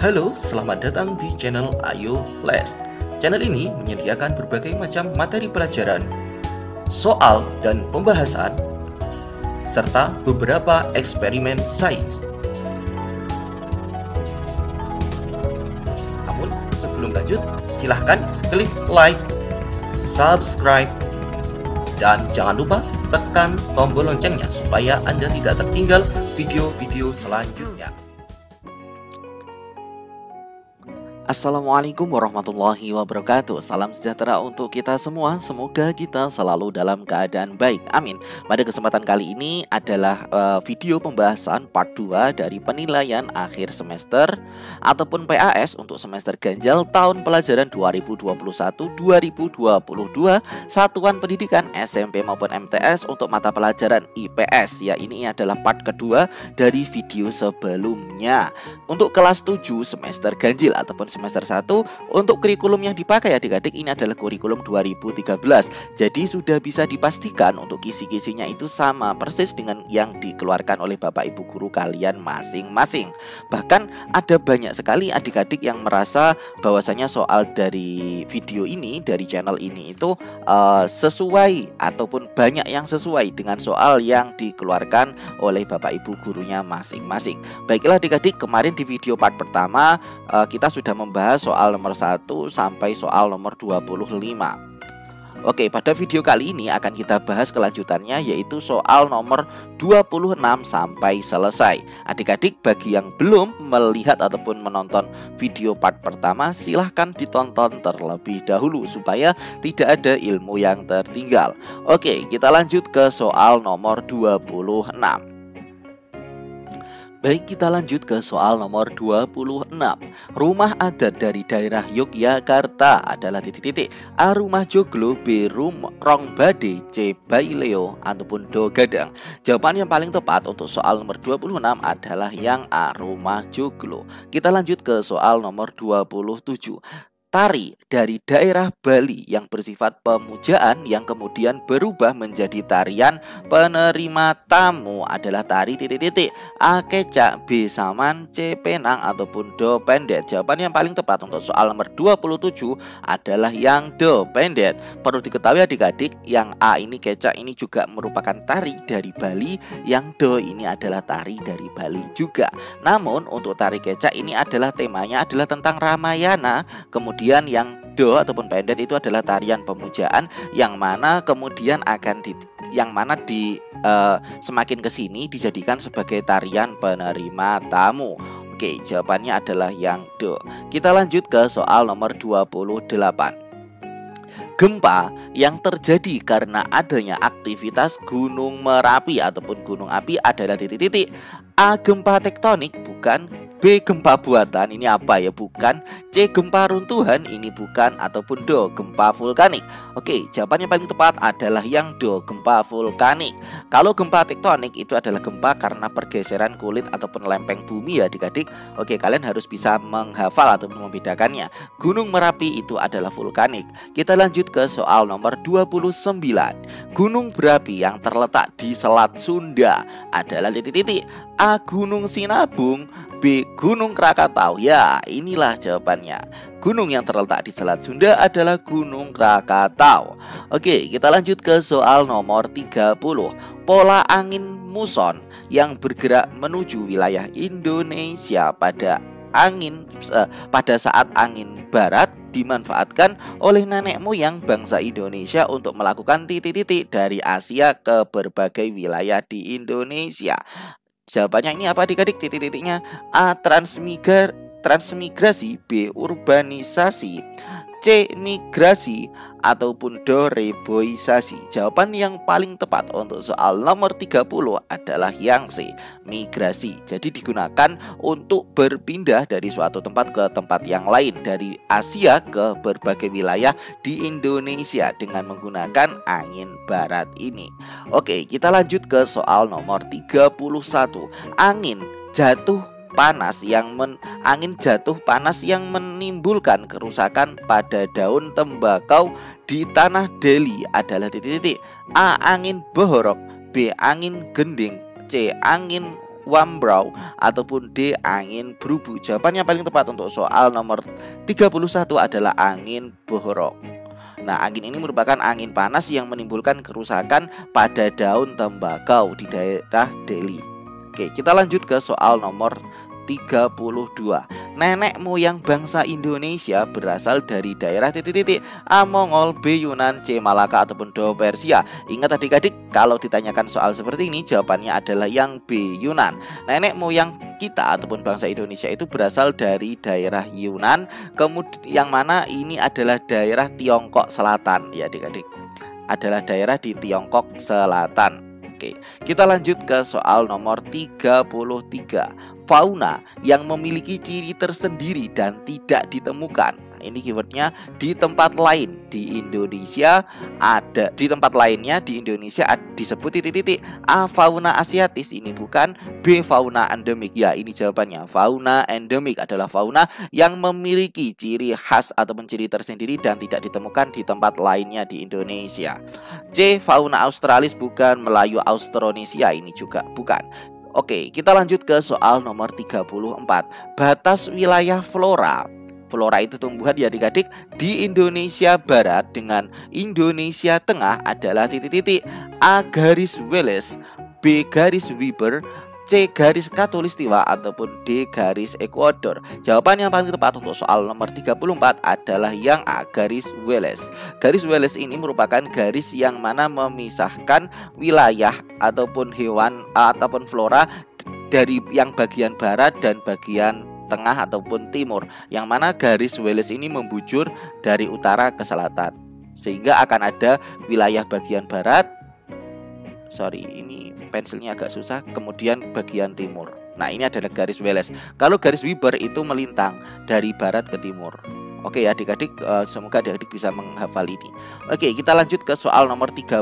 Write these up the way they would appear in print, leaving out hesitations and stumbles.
Halo, selamat datang di channel Ayo Les. Channel ini menyediakan berbagai macam materi pelajaran, soal dan pembahasan, serta beberapa eksperimen sains. Namun, sebelum lanjut, silahkan klik like, subscribe, dan jangan lupa tekan tombol loncengnya supaya Anda tidak tertinggal video-video selanjutnya. Assalamualaikum warahmatullahi wabarakatuh. Salam sejahtera untuk kita semua. Semoga kita selalu dalam keadaan baik, amin. Pada kesempatan kali ini adalah video pembahasan part 2 dari penilaian akhir semester ataupun PAS untuk semester ganjil tahun pelajaran 2021-2022 Satuan Pendidikan SMP maupun MTS untuk mata pelajaran IPS. Ya, ini adalah part kedua dari video sebelumnya. Untuk kelas 7 semester ganjil ataupun semester 1, untuk kurikulum yang dipakai adik-adik ini adalah kurikulum 2013. Jadi sudah bisa dipastikan untuk kisi-kisinya itu sama persis dengan yang dikeluarkan oleh Bapak Ibu guru kalian masing-masing. Bahkan ada banyak sekali adik-adik yang merasa bahwasanya soal dari video ini, dari channel ini itu sesuai ataupun banyak yang sesuai dengan soal yang dikeluarkan oleh Bapak Ibu gurunya masing-masing. Baiklah adik-adik, kemarin di video part pertama kita sudah membahas soal nomor 1 sampai soal nomor 25. Oke, pada video kali ini akan kita bahas kelanjutannya, yaitu soal nomor 26 sampai selesai. Adik-adik, bagi yang belum melihat ataupun menonton video part pertama, silahkan ditonton terlebih dahulu supaya tidak ada ilmu yang tertinggal. Oke, kita lanjut ke soal nomor 26. Baik, kita lanjut ke soal nomor 26. Rumah adat dari daerah Yogyakarta adalah titik-titik. A. Rumah Joglo, B. Rong Bade, C. Baileo, ataupun Do Gadang. Jawaban yang paling tepat untuk soal nomor 26 adalah yang A. Rumah Joglo. Kita lanjut ke soal nomor 27. Tari dari daerah Bali yang bersifat pemujaan yang kemudian berubah menjadi tarian penerima tamu adalah tari titik-titik. A. Kecak, B. Saman, C. Penang, ataupun Do Pendet. Jawaban yang paling tepat untuk soal nomor 27 adalah yang Do Pendet. Perlu diketahui adik-adik, yang A ini Kecak ini juga merupakan tari dari Bali, yang Do ini adalah tari dari Bali juga. Namun untuk tari Kecak ini adalah temanya adalah tentang Ramayana. Kemudian yang Do ataupun Pendet itu adalah tarian pemujaan yang mana kemudian akan semakin kesini dijadikan sebagai tarian penerima tamu. Oke, jawabannya adalah yang Do. Kita lanjut ke soal nomor 28. Gempa yang terjadi karena adanya aktivitas gunung Merapi ataupun gunung api adalah titik-titik. A. Gempa tektonik, bukan. B. Gempa buatan, ini apa ya? Bukan. C. Gempa runtuhan, ini bukan. Ataupun Do. Gempa vulkanik. Oke, jawabannya paling tepat adalah yang Do. Gempa vulkanik. Kalau gempa tektonik itu adalah gempa karena pergeseran kulit ataupun lempeng bumi ya adik-adik. Oke, kalian harus bisa menghafal ataupun membedakannya. Gunung Merapi itu adalah vulkanik. Kita lanjut ke soal nomor 29. Gunung berapi yang terletak di Selat Sunda adalah titik-titik. A. Gunung Sinabung, B. Gunung Krakatau. Ya, inilah jawabannya. Gunung yang terletak di Selat Sunda adalah Gunung Krakatau. Oke, kita lanjut ke soal nomor 30. Pola angin muson yang bergerak menuju wilayah Indonesia pada saat angin barat dimanfaatkan oleh nenek moyang bangsa Indonesia untuk melakukan titik-titik dari Asia ke berbagai wilayah di Indonesia. Jawabannya ini apa adik-adik? Titik-titiknya A. Transmigrasi, B. Urbanisasi, C. Migrasi, ataupun Do. Reboisasi. Jawaban yang paling tepat untuk soal nomor 30 adalah yang C. Migrasi. Jadi digunakan untuk berpindah dari suatu tempat ke tempat yang lain, dari Asia ke berbagai wilayah di Indonesia dengan menggunakan angin barat ini. Oke, kita lanjut ke soal nomor 31. Angin jatuh panas yang menimbulkan kerusakan pada daun tembakau di tanah Delhi adalah titik-titik. A. Angin bohorok, B. Angin gending, C. Angin wambrau, ataupun D. angin berubu. Jawaban yang paling tepat untuk soal nomor 31 adalah angin bohrok. Nah, angin ini merupakan angin panas yang menimbulkan kerusakan pada daun tembakau di daerah Delhi. Oke, kita lanjut ke soal nomor 32. Nenek moyang bangsa Indonesia berasal dari daerah titik-titik A. Mongol, B. Yunan, C. Malaka, ataupun D. Persia. Ingat adik-adik, kalau ditanyakan soal seperti ini jawabannya adalah yang B. Yunan. Nenek moyang kita ataupun bangsa Indonesia itu berasal dari daerah Yunan, kemudian yang mana ini adalah daerah Tiongkok Selatan ya adik-adik. Adalah daerah di Tiongkok Selatan. Oke, kita lanjut ke soal nomor 33. Fauna yang memiliki ciri tersendiri dan tidak ditemukan. Ini keywordnya di tempat lain di Indonesia ada, di tempat lainnya di Indonesia disebut titik-titik. A. Fauna asiatis, ini bukan. B. Fauna endemik, ya ini jawabannya. Fauna endemik adalah fauna yang memiliki ciri khas ataupun ciri tersendiri dan tidak ditemukan di tempat lainnya di Indonesia. C. Fauna australis, bukan. Melayu Austronesia, ini juga bukan. Oke, kita lanjut ke soal nomor 34. Batas wilayah flora. Flora itu tumbuhan ya adik-adik di Indonesia Barat dengan Indonesia Tengah adalah titik-titik. A. garis Wallace, B. garis Weber, C. garis Katulistiwa, ataupun D. garis Ekuador. Jawaban yang paling tepat untuk soal nomor 34 adalah yang A. garis Wallace. Garis Wallace ini merupakan garis yang mana memisahkan wilayah ataupun hewan ataupun flora dari yang bagian barat dan bagian tengah ataupun timur, yang mana garis Wallace ini membujur dari utara ke selatan, sehingga akan ada wilayah bagian barat. Ini pensilnya agak susah. Kemudian bagian timur. Nah, ini adalah garis Wallace. Kalau garis Weber itu melintang dari barat ke timur. Oke ya adik-adik, semoga adik-adik bisa menghafal ini. Oke, kita lanjut ke soal nomor 35.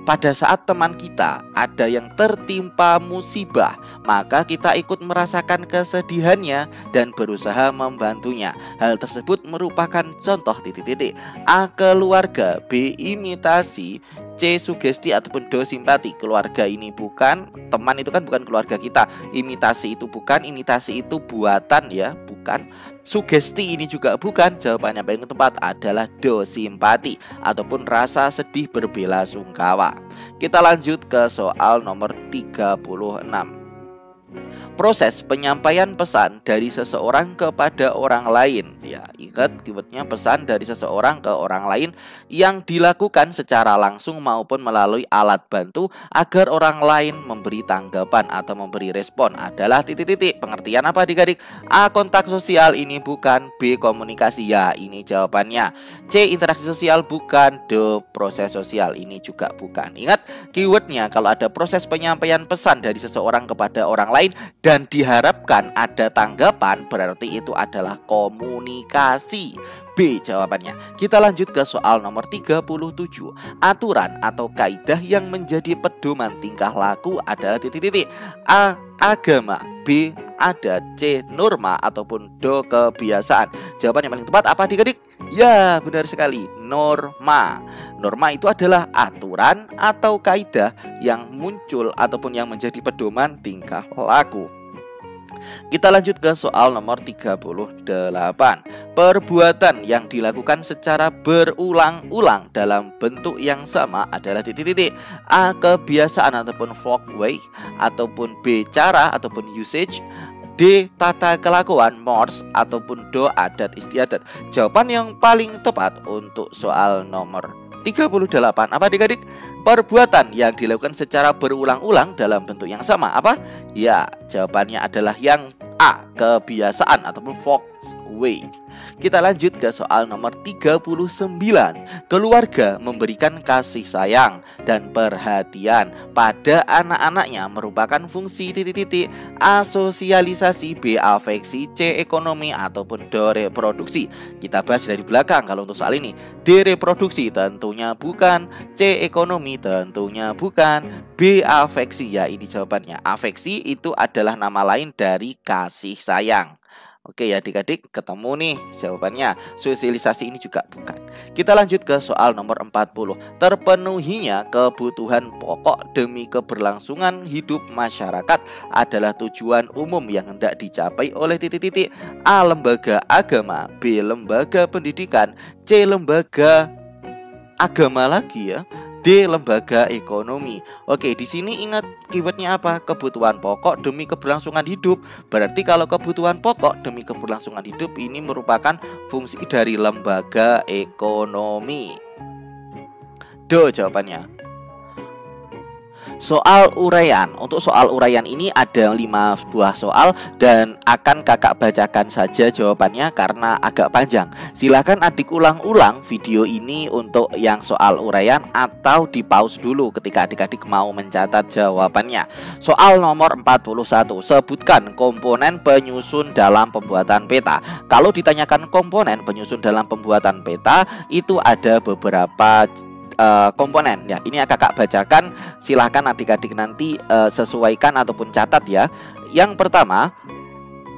Pada saat teman kita ada yang tertimpa musibah, maka kita ikut merasakan kesedihannya dan berusaha membantunya. Hal tersebut merupakan contoh titik-titik. A. keluarga, B. imitasi, C. sugesti, ataupun D. simpati. Keluarga ini bukan, teman itu kan bukan keluarga kita. Imitasi itu bukan, imitasi itu buatan ya, bukan. Sugesti ini juga bukan. Jawabannya paling tepat adalah D. simpati ataupun rasa sedih berbela-sungkawa. Kita lanjut ke soal nomor 36. Proses penyampaian pesan dari seseorang kepada orang lain. Ya, ingat keywordnya pesan dari seseorang ke orang lain yang dilakukan secara langsung maupun melalui alat bantu agar orang lain memberi tanggapan atau memberi respon adalah titik-titik. Pengertian apa adik-adik? A. kontak sosial, ini bukan. B. komunikasi, ya ini jawabannya. C. interaksi sosial, bukan. D. proses sosial, ini juga bukan. Ingat keywordnya, kalau ada proses penyampaian pesan dari seseorang kepada orang lain dan diharapkan ada tanggapan, berarti itu adalah komunikasi. B jawabannya. Kita lanjut ke soal nomor 37. Aturan atau kaidah yang menjadi pedoman tingkah laku adalah titik-titik. A. agama, B. adat, C. norma, ataupun D. kebiasaan. Jawaban yang paling tepat apa adik-adik? Ya, benar sekali, norma. Norma itu adalah aturan atau kaidah yang muncul ataupun yang menjadi pedoman tingkah laku. Kita lanjut ke soal nomor 38. Perbuatan yang dilakukan secara berulang-ulang dalam bentuk yang sama adalah titik-titik. A. kebiasaan ataupun folkway, ataupun B. cara ataupun usage, D. tata kelakuan mores, ataupun D. adat istiadat. Jawaban yang paling tepat untuk soal nomor 38 apa adik-adik? Perbuatan yang dilakukan secara berulang-ulang dalam bentuk yang sama apa? Ya, jawabannya adalah yang A. kebiasaan ataupun folkway. Kita lanjut ke soal nomor 39. Keluarga memberikan kasih sayang dan perhatian pada anak-anaknya merupakan fungsi titik-titik. A. sosialisasi, B. afeksi, C. ekonomi, ataupun D. reproduksi. Kita bahas dari belakang kalau untuk soal ini. D. reproduksi tentunya bukan. C. ekonomi tentunya bukan. B. afeksi, ya ini jawabannya. Afeksi itu adalah nama lain dari kasih sayang. Oke ya adik-adik, ketemu nih jawabannya. Sosialisasi ini juga bukan. Kita lanjut ke soal nomor 40. Terpenuhinya kebutuhan pokok demi keberlangsungan hidup masyarakat adalah tujuan umum yang hendak dicapai oleh titik-titik. A. Lembaga agama, B. Lembaga pendidikan, C. Lembaga agama lagi ya, D. Lembaga ekonomi. Oke, di sini ingat keywordnya apa? Kebutuhan pokok demi keberlangsungan hidup. Berarti kalau kebutuhan pokok demi keberlangsungan hidup ini merupakan fungsi dari lembaga ekonomi. Do jawabannya. Soal uraian. Untuk soal uraian ini ada 5 buah soal dan akan kakak bacakan saja jawabannya karena agak panjang. Silahkan adik ulang-ulang video ini untuk yang soal uraian atau di pause dulu ketika adik-adik mau mencatat jawabannya. Soal nomor 41. Sebutkan komponen penyusun dalam pembuatan peta. Kalau ditanyakan komponen penyusun dalam pembuatan peta, itu ada beberapa komponen ya. Ini kakak bacakan, silahkan adik-adik nanti sesuaikan ataupun catat ya. Yang pertama,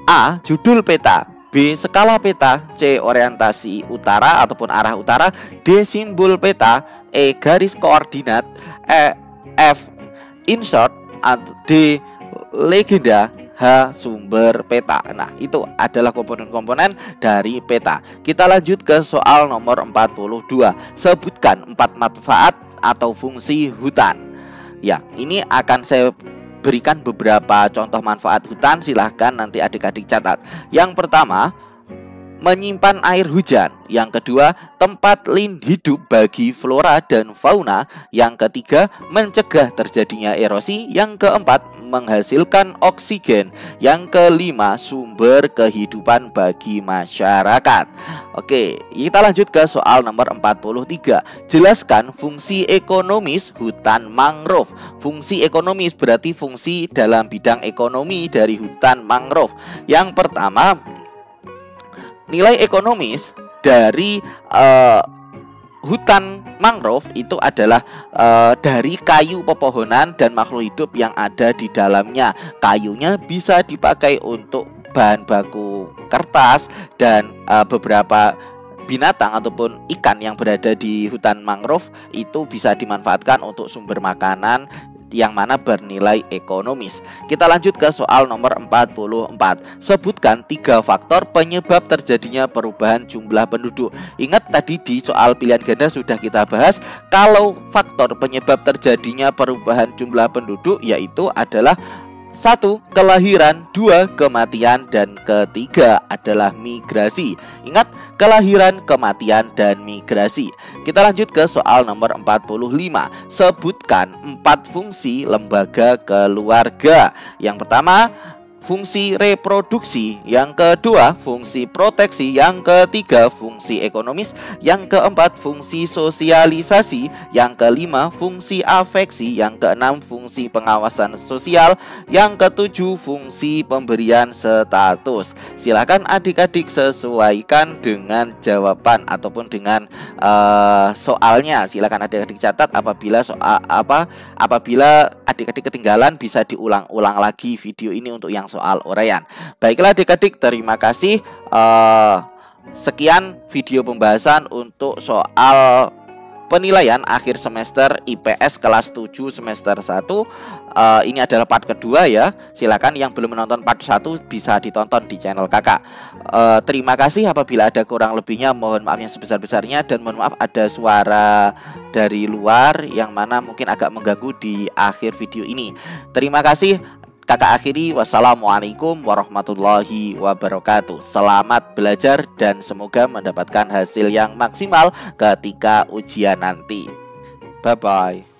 A. Judul peta, B. Skala peta, C. Orientasi utara ataupun arah utara, D. Simbol peta, E. Garis koordinat, F. Insert, D. Legenda, H. Sumber peta. Nah, itu adalah komponen-komponen dari peta. Kita lanjut ke soal nomor 42. Sebutkan 4 manfaat atau fungsi hutan. Ya, ini akan saya berikan beberapa contoh manfaat hutan. Silahkan nanti adik-adik catat. Yang pertama, menyimpan air hujan. Yang kedua, tempat hidup bagi flora dan fauna. Yang ketiga, mencegah terjadinya erosi. Yang keempat, menghasilkan oksigen. Yang kelima, sumber kehidupan bagi masyarakat. Oke, kita lanjut ke soal nomor 43. Jelaskan fungsi ekonomis hutan mangrove. Fungsi ekonomis berarti fungsi dalam bidang ekonomi dari hutan mangrove. Yang pertama, nilai ekonomis dari hutan mangrove itu adalah dari kayu pepohonan dan makhluk hidup yang ada di dalamnya. Kayunya bisa dipakai untuk bahan baku kertas dan beberapa binatang ataupun ikan yang berada di hutan mangrove itu bisa dimanfaatkan untuk sumber makanan yang mana bernilai ekonomis. Kita lanjut ke soal nomor 44. Sebutkan 3 faktor penyebab terjadinya perubahan jumlah penduduk. Ingat tadi di soal pilihan ganda sudah kita bahas, kalau faktor penyebab terjadinya perubahan jumlah penduduk yaitu adalah 1. Kelahiran, 2. Kematian, dan ketiga adalah migrasi. Ingat, kelahiran, kematian, dan migrasi. Kita lanjut ke soal nomor 45. Sebutkan 4 fungsi lembaga keluarga. Yang pertama, fungsi reproduksi. Yang kedua, fungsi proteksi. Yang ketiga, fungsi ekonomis. Yang keempat, fungsi sosialisasi. Yang kelima, fungsi afeksi. Yang keenam, fungsi pengawasan sosial. Yang ketujuh, fungsi pemberian status. Silakan adik-adik sesuaikan dengan jawaban ataupun dengan soalnya. Silakan adik-adik catat. Apabila adik-adik ketinggalan, bisa diulang-ulang lagi video ini untuk yang soal uraian. Baiklah adik-adik, terima kasih. Sekian video pembahasan untuk soal penilaian akhir semester IPS kelas 7 semester 1. Ini adalah part kedua ya. Silakan yang belum menonton part 1 bisa ditonton di channel kakak. Terima kasih. Apabila ada kurang lebihnya mohon maaf yang sebesar-besarnya, dan mohon maaf ada suara dari luar yang mana mungkin agak mengganggu di akhir video ini. Terima kasih. Kakak akhiri, wassalamualaikum warahmatullahi wabarakatuh. Selamat belajar dan semoga mendapatkan hasil yang maksimal ketika ujian nanti. Bye-bye.